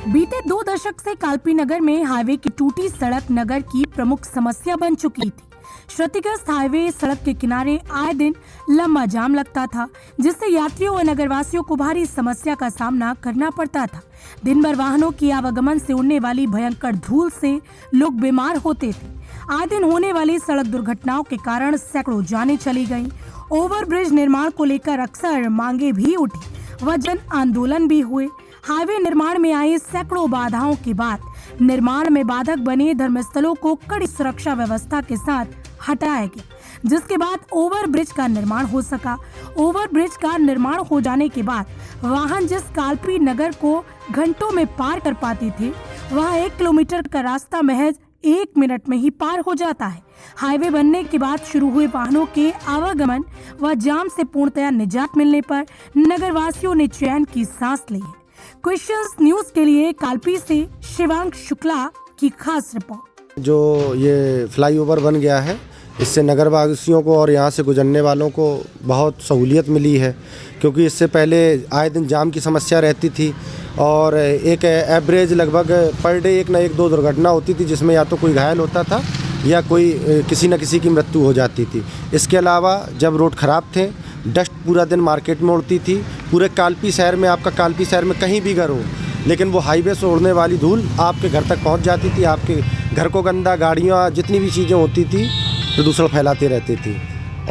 बीते 2 दशक से कालपी नगर में हाईवे की टूटी सड़क नगर की प्रमुख समस्या बन चुकी थी। क्षतिग्रस्त हाईवे सड़क के किनारे आए दिन लंबा जाम लगता था, जिससे यात्रियों व नगरवासियों को भारी समस्या का सामना करना पड़ता था। दिन भर वाहनों की आवागमन से उड़ने वाली भयंकर धूल से लोग बीमार होते थे। आए दिन होने वाली सड़क दुर्घटनाओं के कारण सैकड़ों जानें चली गईं। ओवरब्रिज निर्माण को लेकर अक्सर मांगे भी उठी व जन आंदोलन भी हुए। हाईवे निर्माण में आई सैकड़ों बाधाओं के बाद निर्माण में बाधक बने धर्मस्थलों को कड़ी सुरक्षा व्यवस्था के साथ हटाया गया, जिसके बाद ओवरब्रिज का निर्माण हो सका। ओवरब्रिज का निर्माण हो जाने के बाद वाहन जिस कालपी नगर को घंटों में पार कर पाते थे, वह 1 किलोमीटर का रास्ता महज 1 मिनट में ही पार हो जाता है। हाईवे बनने के बाद शुरू हुए वाहनों के आवागमन व जाम से पूर्णतया निजात मिलने पर नगरवासियों ने चैन की सांस ली है। क्वेश्चंस न्यूज के लिए कालपी से शिवांक शुक्ला की खास रिपोर्ट। जो ये फ्लाईओवर बन गया है, इससे नगरवासियों को और यहाँ से गुजरने वालों को बहुत सहूलियत मिली है, क्योंकि इससे पहले आए दिन जाम की समस्या रहती थी और एक एवरेज लगभग पर डे 1 न 2 दुर्घटना होती थी, जिसमें या तो कोई घायल होता था या कोई किसी न किसी की मृत्यु हो जाती थी। इसके अलावा जब रोड ख़राब थे, डस्ट पूरा दिन मार्केट में उड़ती थी। पूरे कालपी शहर में, आपका कालपी शहर में कहीं भी घर हो, लेकिन वो हाईवे से उड़ने वाली धूल आपके घर तक पहुंच जाती थी। आपके घर को गंदा, गाड़ियां, जितनी भी चीज़ें होती थी प्रदूषण फैलाती रहती थी।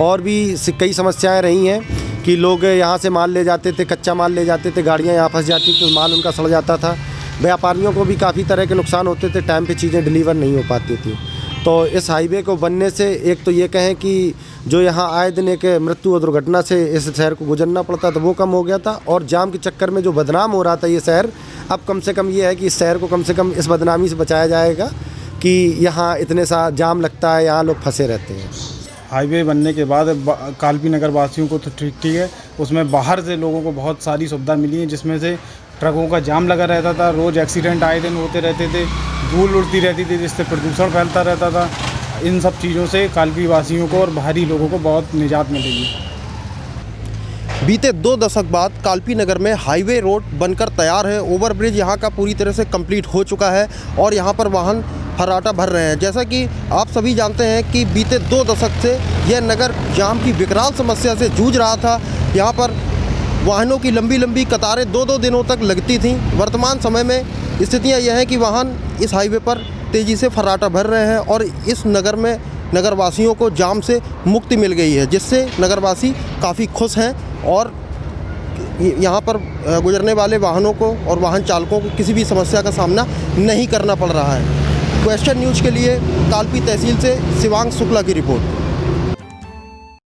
और भी कई समस्याएं रही हैं कि लोग यहाँ से माल ले जाते थे, कच्चा माल ले जाते थे, गाड़ियाँ यहाँ फंस जाती तो माल उनका सड़ जाता था। व्यापारियों को भी काफ़ी तरह के नुकसान होते थे, टाइम पर चीज़ें डिलीवर नहीं हो पाती थी। तो इस हाईवे को बनने से एक तो ये कहें कि जो यहाँ आए दिन एक मृत्यु और दुर्घटना से इस शहर को गुजरना पड़ता था, वो कम हो गया था। और जाम के चक्कर में जो बदनाम हो रहा था ये शहर, अब कम से कम ये है कि इस शहर को कम से कम इस बदनामी से बचाया जाएगा कि यहाँ इतने सा जाम लगता है, यहाँ लोग फंसे रहते हैं। हाईवे बनने के बाद कालपी नगर वासियों को तो ठीक है, उसमें बाहर से लोगों को बहुत सारी सुविधा मिली है, जिसमें से ट्रकों का जाम लगा रहता था, रोज़ एक्सीडेंट आए दिन होते रहते थे, धूल उड़ती रहती थी, जिससे प्रदूषण फैलता रहता था। इन सब चीज़ों से कालपी वासियों को और बाहरी लोगों को बहुत निजात मिलेगी। बीते 2 दशक बाद कालपी नगर में हाईवे रोड बनकर तैयार है। ओवरब्रिज यहाँ का पूरी तरह से कंप्लीट हो चुका है और यहाँ पर वाहन फर्राटा भर रहे हैं। जैसा कि आप सभी जानते हैं कि बीते 2 दशक से यह नगर जाम की विकराल समस्या से जूझ रहा था। यहाँ पर वाहनों की लंबी लंबी कतारें 2-2 दिनों तक लगती थीं। वर्तमान समय में स्थितियाँ यह हैं कि वाहन इस हाईवे पर तेज़ी से फर्राटा भर रहे हैं और इस नगर में नगरवासियों को जाम से मुक्ति मिल गई है, जिससे नगरवासी काफ़ी खुश हैं और यहाँ पर गुजरने वाले वाहनों को और वाहन चालकों को किसी भी समस्या का सामना नहीं करना पड़ रहा है। क्वेश्चन न्यूज़ के लिए कालपी तहसील से शिवांक शुक्ला की रिपोर्ट।